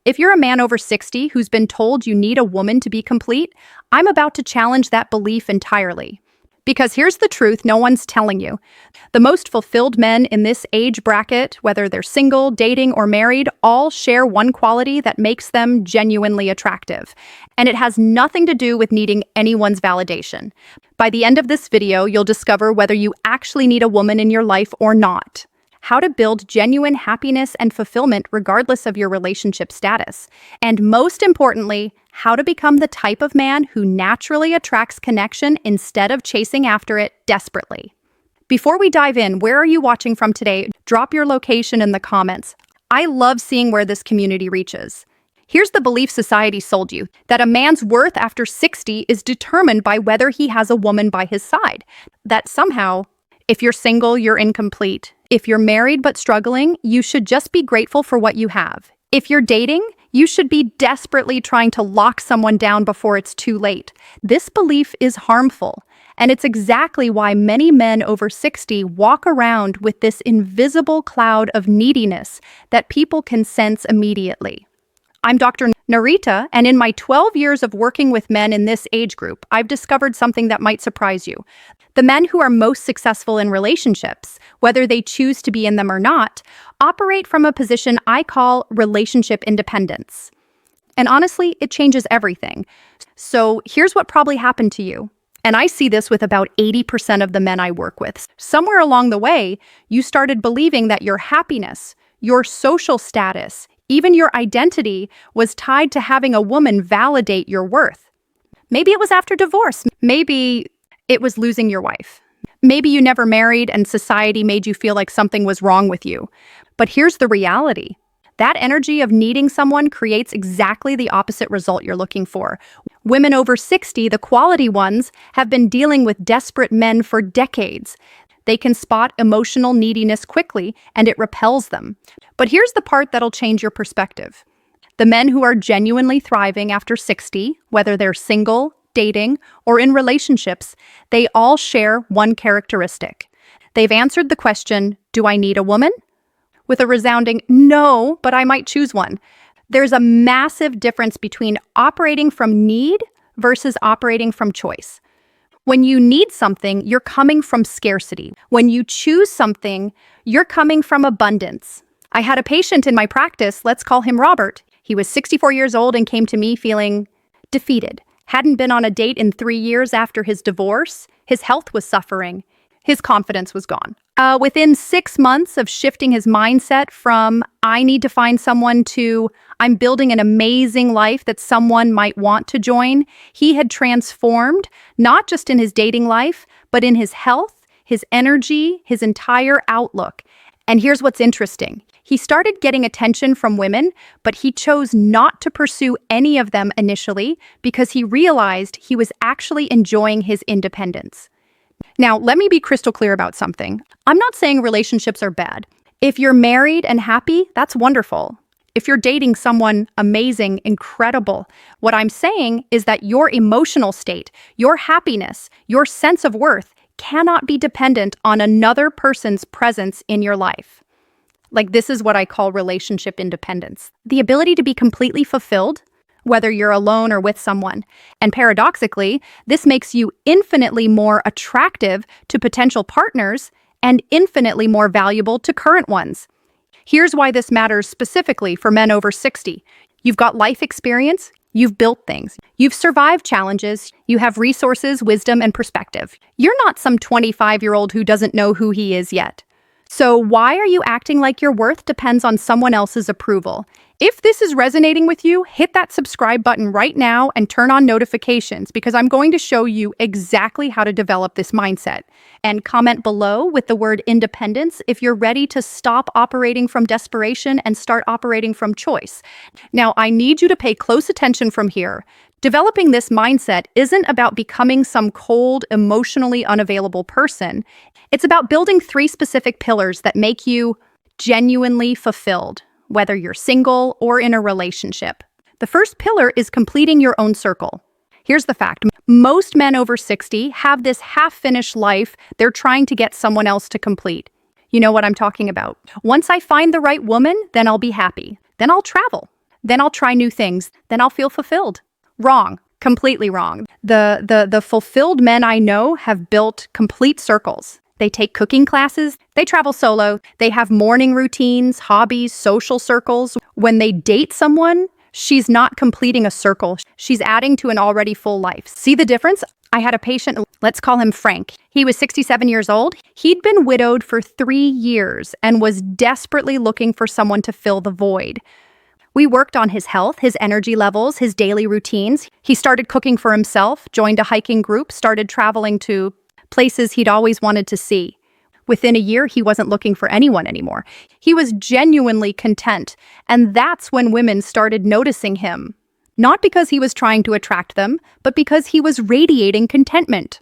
If you're a man over 60 who's been told you need a woman to be complete, I'm about to challenge that belief entirely. Because here's the truth no one's telling you. The most fulfilled men in this age bracket, whether they're single, dating, or married, all share one quality that makes them genuinely attractive. And it has nothing to do with needing anyone's validation. By the end of this video, you'll discover whether you actually need a woman in your life or not. How to build genuine happiness and fulfillment regardless of your relationship status. And most importantly, how to become the type of man who naturally attracts connection instead of chasing after it desperately. Before we dive in, where are you watching from today? Drop your location in the comments. I love seeing where this community reaches. Here's the belief society sold you, that a man's worth after 60 is determined by whether he has a woman by his side. That somehow, if you're single, you're incomplete. If you're married but struggling, you should just be grateful for what you have. If you're dating, you should be desperately trying to lock someone down before it's too late. This belief is harmful, and it's exactly why many men over 60 walk around with this invisible cloud of neediness that people can sense immediately. I'm Dr. Narita, and in my 12 years of working with men in this age group, I've discovered something that might surprise you. The men who are most successful in relationships, whether they choose to be in them or not, operate from a position I call relationship independence. And honestly, it changes everything. So here's what probably happened to you. And I see this with about 80% of the men I work with. Somewhere along the way, you started believing that your happiness, your social status, even your identity was tied to having a woman validate your worth. Maybe it was after divorce. Maybe it was losing your wife. Maybe you never married and society made you feel like something was wrong with you. But here's the reality. That energy of needing someone creates exactly the opposite result you're looking for. Women over 60, the quality ones, have been dealing with desperate men for decades. They can spot emotional neediness quickly, and it repels them. But here's the part that'll change your perspective. The men who are genuinely thriving after 60, whether they're single, dating, or in relationships, they all share one characteristic. They've answered the question, do I need a woman? With a resounding, no, but I might choose one. There's a massive difference between operating from need versus operating from choice. When you need something, you're coming from scarcity. When you choose something, you're coming from abundance. I had a patient in my practice, let's call him Robert. He was 64 years old and came to me feeling defeated. Hadn't been on a date in 3 years after his divorce. His health was suffering. His confidence was gone. Within 6 months of shifting his mindset from, I need to find someone to, I'm building an amazing life that someone might want to join, he had transformed, not just in his dating life, but in his health, his energy, his entire outlook. And here's what's interesting. He started getting attention from women, but he chose not to pursue any of them initially because he realized he was actually enjoying his independence. Now, let me be crystal clear about something. I'm not saying relationships are bad. If you're married and happy, that's wonderful. If you're dating someone amazing, incredible, what I'm saying is that your emotional state, your happiness, your sense of worth cannot be dependent on another person's presence in your life. Like, this is what I call relationship independence. The ability to be completely fulfilled, whether you're alone or with someone. And paradoxically, this makes you infinitely more attractive to potential partners and infinitely more valuable to current ones. Here's why this matters specifically for men over 60. You've got life experience, you've built things, you've survived challenges, you have resources, wisdom, and perspective. You're not some 25-year-old who doesn't know who he is yet. So why are you acting like your worth depends on someone else's approval? If this is resonating with you, hit that subscribe button right now and turn on notifications because I'm going to show you exactly how to develop this mindset. And comment below with the word independence if you're ready to stop operating from desperation and start operating from choice. Now, I need you to pay close attention from here. Developing this mindset isn't about becoming some cold, emotionally unavailable person. It's about building 3 specific pillars that make you genuinely fulfilled, whether you're single or in a relationship. The first pillar is completing your own circle. Here's the fact. Most men over 60 have this half-finished life they're trying to get someone else to complete. You know what I'm talking about. Once I find the right woman, then I'll be happy. Then I'll travel. Then I'll try new things. Then I'll feel fulfilled. Wrong. Completely wrong. The fulfilled men I know have built complete circles. They take cooking classes, they travel solo, they have morning routines, hobbies, social circles. When they date someone, she's not completing a circle. She's adding to an already full life. See the difference? I had a patient, let's call him Frank. He was 67 years old. He'd been widowed for 3 years and was desperately looking for someone to fill the void. We worked on his health, his energy levels, his daily routines. He started cooking for himself, joined a hiking group, started traveling to places he'd always wanted to see. Within a year, he wasn't looking for anyone anymore. He was genuinely content, and that's when women started noticing him. Not because he was trying to attract them, but because he was radiating contentment.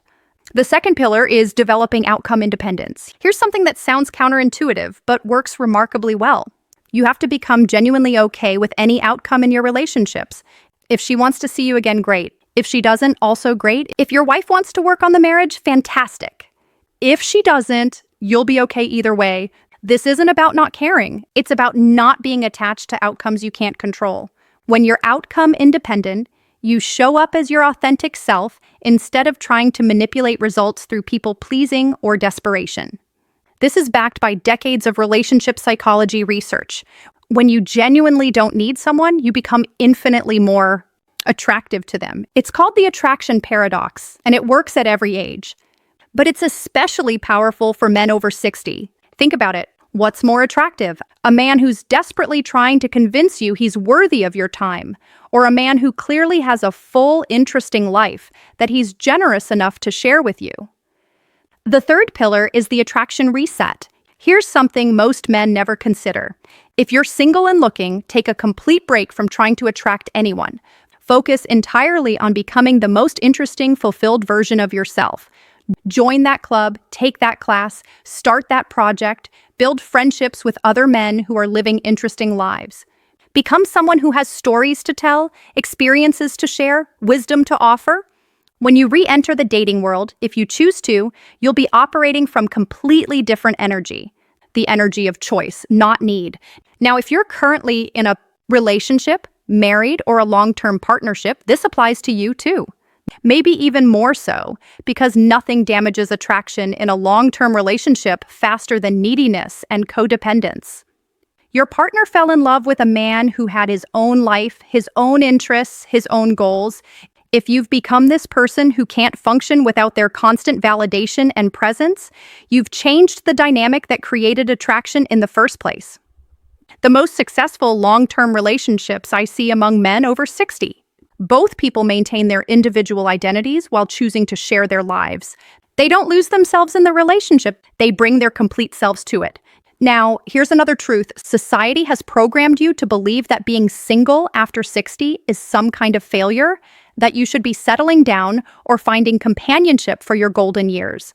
The second pillar is developing outcome independence. Here's something that sounds counterintuitive, but works remarkably well. You have to become genuinely okay with any outcome in your relationships. If she wants to see you again, great. If she doesn't, also great. If your wife wants to work on the marriage, fantastic. If she doesn't, you'll be okay either way. This isn't about not caring. It's about not being attached to outcomes you can't control. When you're outcome independent, you show up as your authentic self instead of trying to manipulate results through people pleasing or desperation. This is backed by decades of relationship psychology research. When you genuinely don't need someone, you become infinitely more attractive to them. It's called the attraction paradox, and it works at every age. But it's especially powerful for men over 60. Think about it. What's more attractive? A man who's desperately trying to convince you he's worthy of your time, or a man who clearly has a full, interesting life that he's generous enough to share with you? The third pillar is the attraction reset. Here's something most men never consider. If you're single and looking, take a complete break from trying to attract anyone. Focus entirely on becoming the most interesting, fulfilled version of yourself. Join that club, take that class, start that project, build friendships with other men who are living interesting lives. Become someone who has stories to tell, experiences to share, wisdom to offer. When you re-enter the dating world, if you choose to, you'll be operating from completely different energy. The energy of choice, not need. Now, if you're currently in a relationship, married, or a long-term partnership, this applies to you too. Maybe even more so, because nothing damages attraction in a long-term relationship faster than neediness and codependence. Your partner fell in love with a man who had his own life, his own interests, his own goals. If you've become this person who can't function without their constant validation and presence, you've changed the dynamic that created attraction in the first place. The most successful long-term relationships I see among men over 60. Both people maintain their individual identities while choosing to share their lives. They don't lose themselves in the relationship, they bring their complete selves to it. Now, here's another truth. Society has programmed you to believe that being single after 60 is some kind of failure, that you should be settling down or finding companionship for your golden years.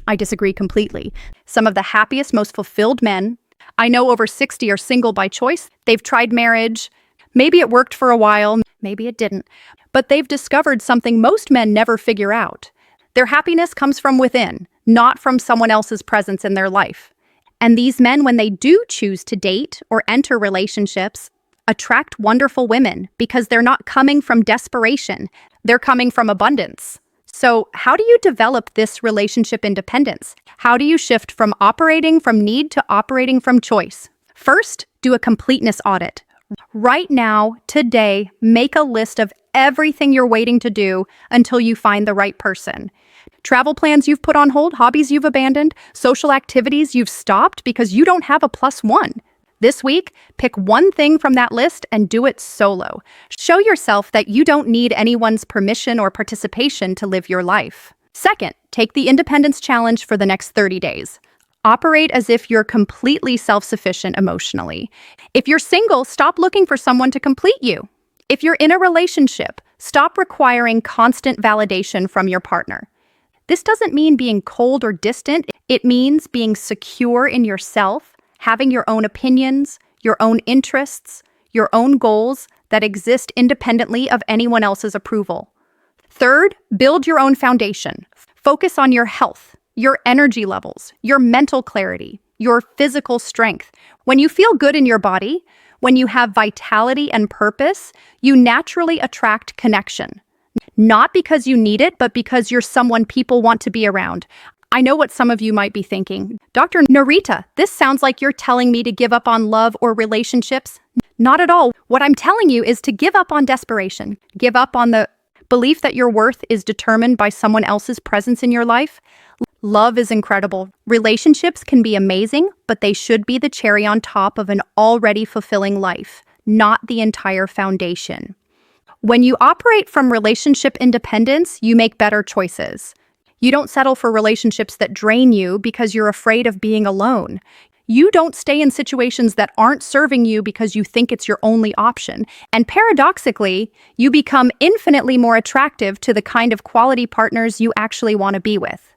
I disagree completely. Some of the happiest, most fulfilled men I know over 60 are single by choice. They've tried marriage. Maybe it worked for a while, maybe it didn't. But they've discovered something most men never figure out. Their happiness comes from within, not from someone else's presence in their life. And these men, when they do choose to date or enter relationships, attract wonderful women because they're not coming from desperation. They're coming from abundance. So how do you develop this relationship independence? How do you shift from operating from need to operating from choice? First, do a completeness audit. Right now, today, make a list of everything you're waiting to do until you find the right person. Travel plans you've put on hold, hobbies you've abandoned, social activities you've stopped because you don't have a +1. This week, pick one thing from that list and do it solo. Show yourself that you don't need anyone's permission or participation to live your life. Second, take the independence challenge for the next 30 days. Operate as if you're completely self-sufficient emotionally. If you're single, stop looking for someone to complete you. If you're in a relationship, stop requiring constant validation from your partner. This doesn't mean being cold or distant. It means being secure in yourself, having your own opinions, your own interests, your own goals that exist independently of anyone else's approval. Third, build your own foundation. Focus on your health, your energy levels, your mental clarity, your physical strength. When you feel good in your body, When you have vitality and purpose, you naturally attract connection. Not because you need it, but because you're someone people want to be around. I know what some of you might be thinking. Dr. Narita, this sounds like you're telling me to give up on love or relationships. Not at all. What I'm telling you is to give up on desperation. Give up on the belief that your worth is determined by someone else's presence in your life. Love is incredible. Relationships can be amazing, but they should be the cherry on top of an already fulfilling life, not the entire foundation. When you operate from relationship independence, you make better choices. You don't settle for relationships that drain you because you're afraid of being alone. You don't stay in situations that aren't serving you because you think it's your only option. And paradoxically, you become infinitely more attractive to the kind of quality partners you actually want to be with.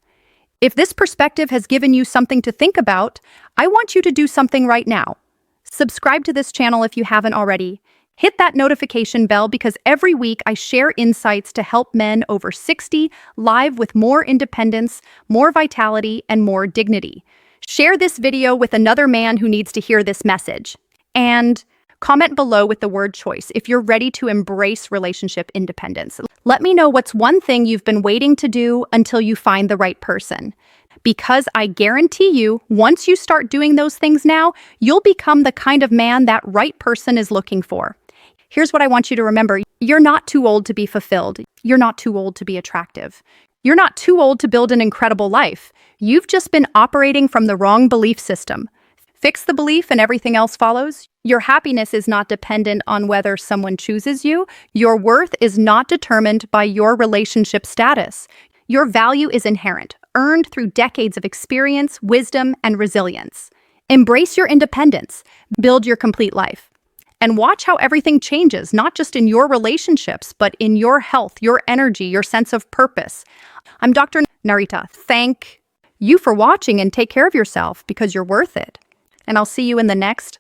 If this perspective has given you something to think about, I want you to do something right now. Subscribe to this channel if you haven't already. Hit that notification bell because every week I share insights to help men over 60 live with more independence, more vitality, and more dignity. Share this video with another man who needs to hear this message. And comment below with the word choice if you're ready to embrace relationship independence. Let me know what's one thing you've been waiting to do until you find the right person. Because I guarantee you, once you start doing those things now, you'll become the kind of man that right person is looking for. Here's what I want you to remember. You're not too old to be fulfilled. You're not too old to be attractive. You're not too old to build an incredible life. You've just been operating from the wrong belief system. Fix the belief and everything else follows. Your happiness is not dependent on whether someone chooses you. Your worth is not determined by your relationship status. Your value is inherent, earned through decades of experience, wisdom, and resilience. Embrace your independence. Build your complete life. And watch how everything changes, not just in your relationships, but in your health, your energy, your sense of purpose. I'm Dr. Narita. Thank you for watching and take care of yourself because you're worth it. And I'll see you in the next